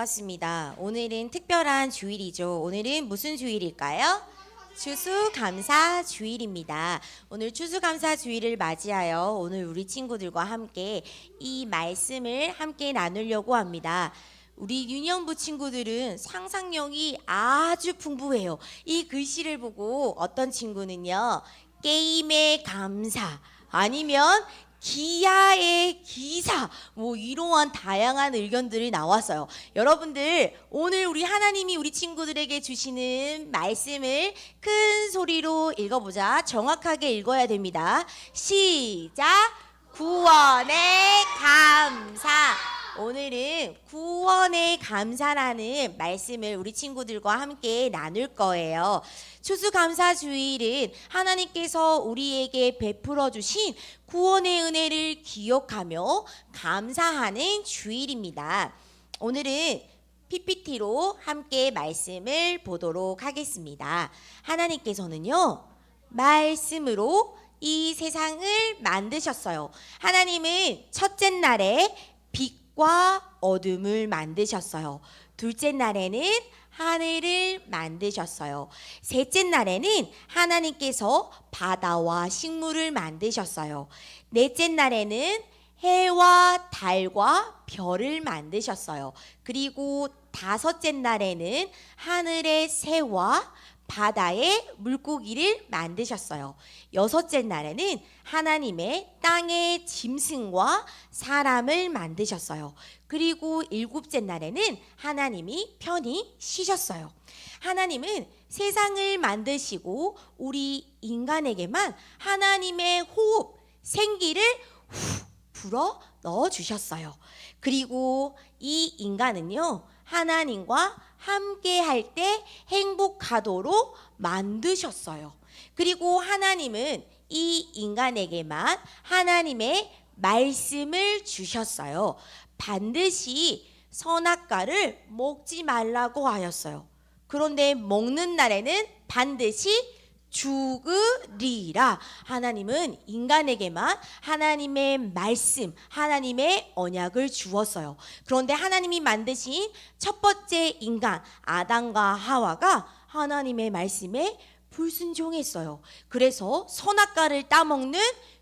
반갑습니다. 오늘은 특별한 주일이죠. 오늘은 무슨 주일일까요? 추수감사 주일입니다. 오늘 추수감사 주일을 맞이하여 오늘 우리 친구들과 함께 이 말씀을 함께 나누려고 합니다. 우리 유년부 친구들은 상상력이 아주 풍부해요. 이 글씨를 보고 어떤 친구는요, 게임의 감사, 아니면 기아의 기사, 이러한 다양한 의견들이 나왔어요. 여러분들, 오늘 우리 하나님이 우리 친구들에게 주시는 말씀을 큰 소리로 읽어보자. 정확하게 읽어야 됩니다. 시작! 구원의 감사. 오늘은 구원의 감사라는 말씀을 우리 친구들과 함께 나눌 거예요. 추수감사 주일은 하나님께서 우리에게 베풀어 주신 구원의 은혜를 기억하며 감사하는 주일입니다. 오늘은 PPT로 함께 말씀을 보도록 하겠습니다. 하나님께서는요, 말씀으로 이 세상을 만드셨어요. 하나님은 첫째 날에 빛과 어둠을 만드셨어요. 둘째 날에는 하늘을 만드셨어요. 셋째 날에는 하나님께서 바다와 식물을 만드셨어요. 넷째 날에는 해와 달과 별을 만드셨어요. 그리고 다섯째 날에는 하늘의 새와 바다의 물고기를 만드셨어요. 여섯째 날에는 하나님의 땅의 짐승과 사람을 만드셨어요. 그리고 일곱째 날에는 하나님이 편히 쉬셨어요. 하나님은 세상을 만드시고 우리 인간에게만 하나님의 호흡, 생기를 불어 넣어주셨어요. 그리고 이 인간은요, 하나님과 함께 할 때 행복하도록 만드셨어요. 그리고 하나님은 이 인간에게만 하나님의 말씀을 주셨어요. 반드시 선악과를 먹지 말라고 하였어요. 그런데 먹는 날에는 반드시 죽으리라. 하나님은 인간에게만 하나님의 말씀, 하나님의 언약을 주었어요. 그런데 하나님이 만드신 첫 번째 인간 아담과 하와가 하나님의 말씀에 불순종했어요. 그래서 선악과를 따먹는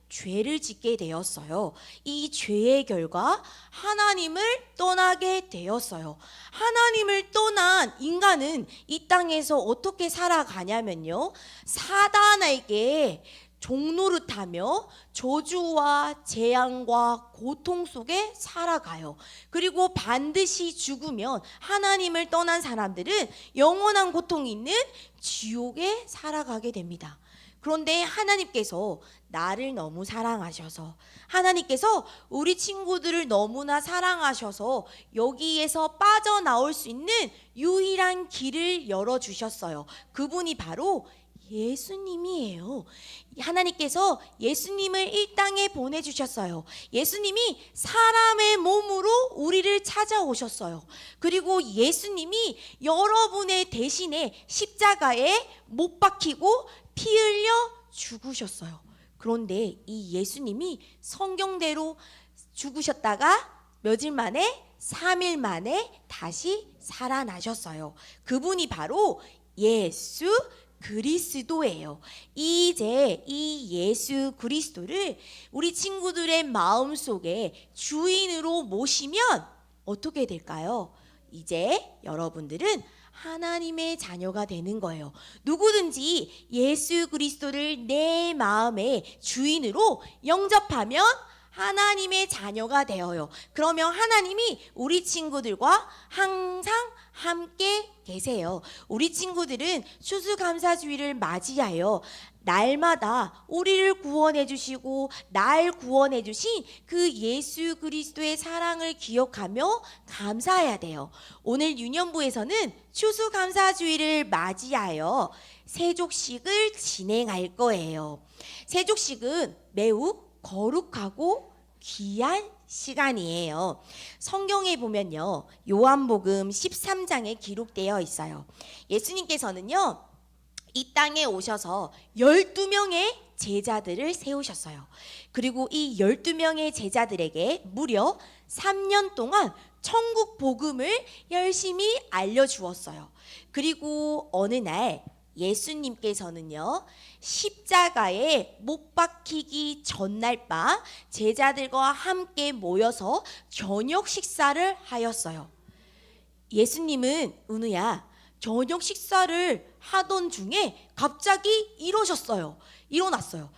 죄를 짓게 되었어요. 이 죄의 결과 하나님을 떠나게 되었어요. 하나님을 떠난 인간은 이 땅에서 어떻게 살아가냐면요, 사단에게 종노릇하며 저주와 재앙과 고통 속에 살아가요. 그리고 반드시 죽으면 하나님을 떠난 사람들은 영원한 고통이 있는 지옥에 살아가게 됩니다. 그런데 하나님께서 나를 너무 사랑하셔서, 하나님께서 우리 친구들을 너무나 사랑하셔서 여기에서 빠져나올 수 있는 유일한 길을 열어주셨어요. 그분이 바로 예수님이에요. 하나님께서 예수님을 이 땅에 보내주셨어요. 예수님이 사람의 몸으로 우리를 찾아오셨어요. 그리고 예수님이 여러분의 대신에 십자가에 못 박히고 피 흘려 죽으셨어요. 그런데 이 예수님이 성경대로 죽으셨다가 며칠 만에 3일 만에 다시 살아나셨어요. 그분이 바로 예수 그리스도예요. 이제 이 예수 그리스도를 우리 친구들의 마음속에 주인으로 모시면 어떻게 될까요? 이제 여러분들은 하나님의 자녀가 되는 거예요. 누구든지 예수 그리스도를 내 마음의 주인으로 영접하면 하나님의 자녀가 되어요. 그러면 하나님이 우리 친구들과 항상 함께 계세요. 우리 친구들은 추수감사주일을 맞이하여 날마다 우리를 구원해 주시고 날 구원해 주신 그 예수 그리스도의 사랑을 기억하며 감사해야 돼요. 오늘 유년부에서는 추수감사주일을 맞이하여 세족식을 진행할 거예요. 세족식은 매우 거룩하고 귀한 시간이에요. 성경에 보면요, 요한복음 13장에 기록되어 있어요. 예수님께서는요, 이 땅에 오셔서 12명의 제자들을 세우셨어요. 그리고 이 12명의 제자들에게 무려 3년 동안 천국 복음을 열심히 알려주었어요. 그리고 어느 날 예수님께서는요, 십자가에 못 박히기 전날 밤 제자들과 함께 모여서 저녁 식사를 하였어요. 예수님은 은우야, 저녁 식사를 하던 중에 갑자기 일어났어요.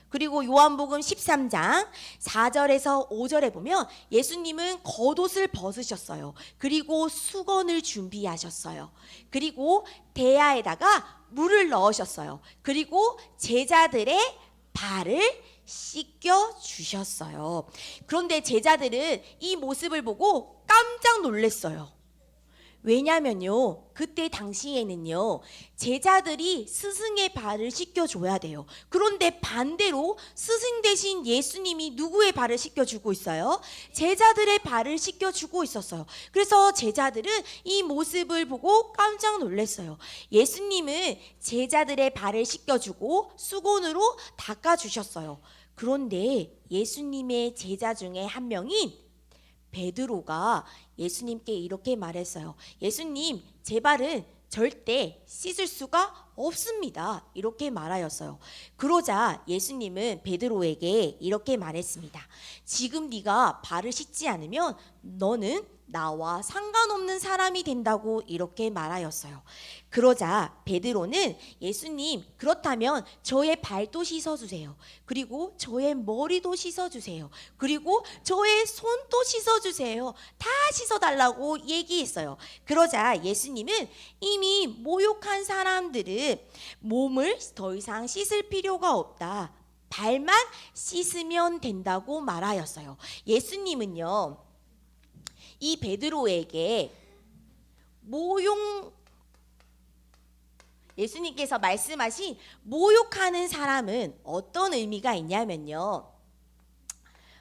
그리고 요한복음 13장 4절에서 5절에 보면 예수님은 겉옷을 벗으셨어요. 그리고 수건을 준비하셨어요. 그리고 대야에다가 물을 넣으셨어요. 그리고 제자들의 발을 씻겨 주셨어요. 그런데 제자들은 이 모습을 보고 깜짝 놀랐어요. 왜냐면요, 그때 당시에는요, 제자들이 스승의 발을 씻겨줘야 돼요. 그런데 반대로 스승 대신 예수님이 누구의 발을 씻겨주고 있어요? 제자들의 발을 씻겨주고 있었어요. 그래서 제자들은 이 모습을 보고 깜짝 놀랐어요. 예수님은 제자들의 발을 씻겨주고 수건으로 닦아주셨어요. 그런데 예수님의 제자 중에 한 명인 베드로가 예수님께 이렇게 말했어요. 예수님, 제 발은 절대 씻을 수가 없습니다. 이렇게 말하였어요. 그러자 예수님은 베드로에게 이렇게 말했습니다. 지금 네가 발을 씻지 않으면 너는 나와 상관없는 사람이 된다고 이렇게 말하였어요. 그러자 베드로는 예수님, 그렇다면 저의 발도 씻어주세요. 그리고 저의 머리도 씻어주세요. 그리고 저의 손도 씻어주세요. 다 씻어달라고 얘기했어요. 그러자 예수님은 이미 모욕한 사람들은 몸을 더 이상 씻을 필요가 없다. 발만 씻으면 된다고 말하였어요. 예수님은요, 이 베드로에게 예수님께서 말씀하신 모욕하는 사람은 어떤 의미가 있냐면요,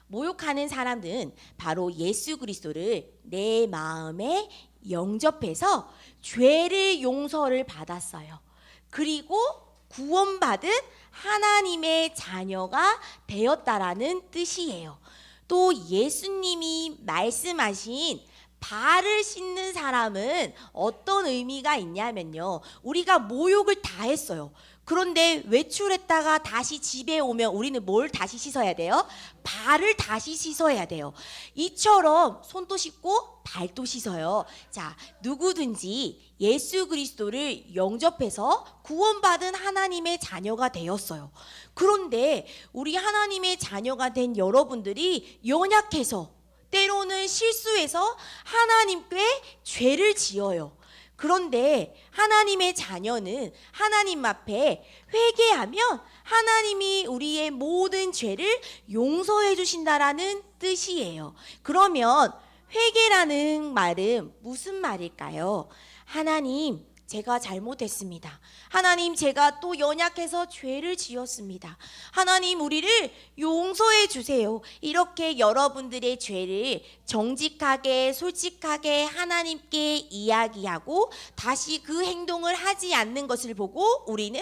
모욕하는 사람들은 바로 예수 그리스도를 내 마음에 영접해서 죄를 용서를 받았어요. 그리고 구원받은 하나님의 자녀가 되었다라는 뜻이에요. 또 예수님이 말씀하신 발을 씻는 사람은 어떤 의미가 있냐면요, 우리가 모욕을 다 했어요. 그런데 외출했다가 다시 집에 오면 우리는 뭘 다시 씻어야 돼요? 발을 다시 씻어야 돼요. 이처럼 손도 씻고 발도 씻어요. 자, 누구든지 예수 그리스도를 영접해서 구원받은 하나님의 자녀가 되었어요. 그런데 우리 하나님의 자녀가 된 여러분들이 연약해서, 때로는 실수해서 하나님께 죄를 지어요. 그런데 하나님의 자녀는 하나님 앞에 회개하면 하나님이 우리의 모든 죄를 용서해 주신다라는 뜻이에요. 그러면 회개라는 말은 무슨 말일까요? 하나님, 제가 잘못했습니다. 하나님, 제가 또 연약해서 죄를 지었습니다. 하나님, 우리를 용서해 주세요. 이렇게 여러분들의 죄를 정직하게, 솔직하게 하나님께 이야기하고 다시 그 행동을 하지 않는 것을 보고 우리는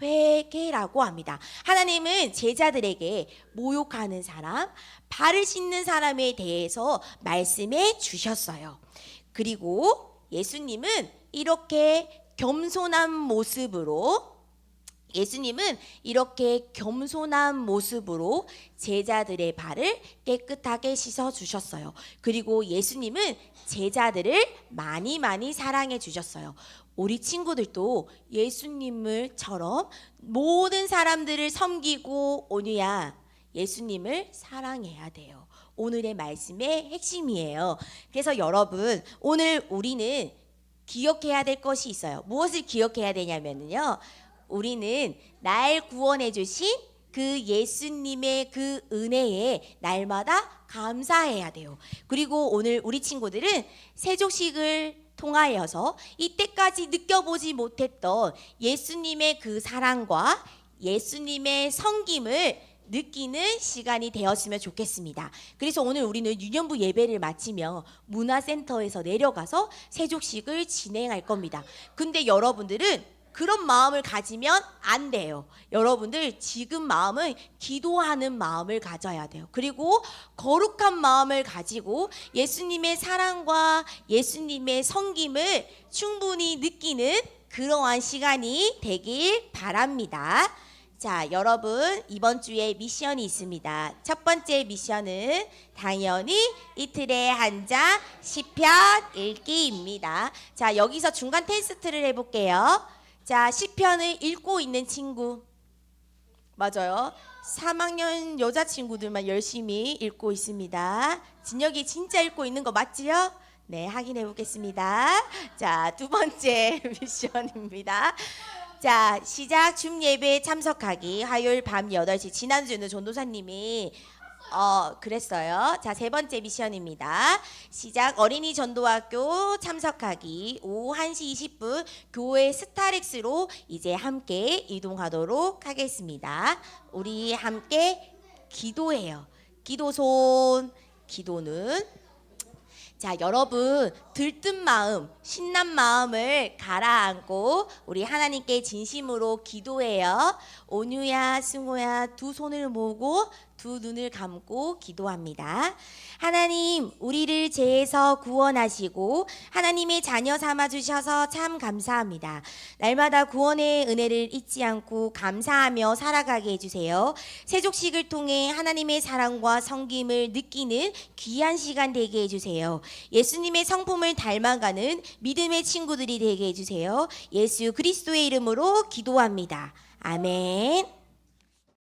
회개라고 합니다. 하나님은 제자들에게 모욕하는 사람, 발을 씻는 사람에 대해서 말씀해 주셨어요. 그리고 예수님은 이렇게 겸손한 모습으로 제자들의 발을 깨끗하게 씻어 주셨어요. 그리고 예수님은 제자들을 많이 사랑해 주셨어요. 우리 친구들도 예수님을처럼 모든 사람들을 섬기고, 온유야, 예수님을 사랑해야 돼요. 오늘의 말씀의 핵심이에요. 그래서 여러분, 오늘 우리는 기억해야 될 것이 있어요. 무엇을 기억해야 되냐면요, 우리는 날 구원해 주신 그 예수님의 그 은혜에 날마다 감사해야 돼요. 그리고 오늘 우리 친구들은 세족식을 통하여서 이때까지 느껴보지 못했던 예수님의 그 사랑과 예수님의 섬김을 느끼는 시간이 되었으면 좋겠습니다. 그래서 오늘 우리는 유년부 예배를 마치며 문화센터에서 내려가서 세족식을 진행할 겁니다. 근데 여러분들은 그런 마음을 가지면 안 돼요. 여러분들 지금 마음은 기도하는 마음을 가져야 돼요. 그리고 거룩한 마음을 가지고 예수님의 사랑과 예수님의 섬김을 충분히 느끼는 그러한 시간이 되길 바랍니다. 자, 여러분 이번 주에 미션이 있습니다. 첫 번째 미션은 당연히 이틀에 한 장 시편 읽기입니다. 자, 여기서 중간 테스트를 해볼게요. 자, 시편을 읽고 있는 친구. 맞아요. 3학년 여자친구들만 열심히 읽고 있습니다. 진혁이 진짜 읽고 있는 거 맞지요? 네, 확인해 보겠습니다. 자, 두 번째 미션입니다. 자, 시작 줌 예배에 참석하기. 화요일 밤 8시. 지난주에는 전도사님이 그랬어요. 자, 세 번째 미션입니다. 시작 어린이 전도학교 참석하기. 오후 1시 20분 교회 스타렉스로 이제 함께 이동하도록 하겠습니다. 우리 함께 기도해요. 기도손. 기도는 자, 여러분 들뜬 마음, 신난 마음을 가라앉고 우리 하나님께 진심으로 기도해요. 온유야, 승호야, 두 손을 모으고 두 눈을 감고 기도합니다. 하나님, 우리를 죄에서 구원하시고 하나님의 자녀 삼아 주셔서 참 감사합니다. 날마다 구원의 은혜를 잊지 않고 감사하며 살아가게 해주세요. 세족식을 통해 하나님의 사랑과 섬김을 느끼는 귀한 시간 되게 해주세요. 예수님의 성품을 닮아가는 믿음의 친구들이 되게 해주세요. 예수 그리스도의 이름으로 기도합니다. 아멘.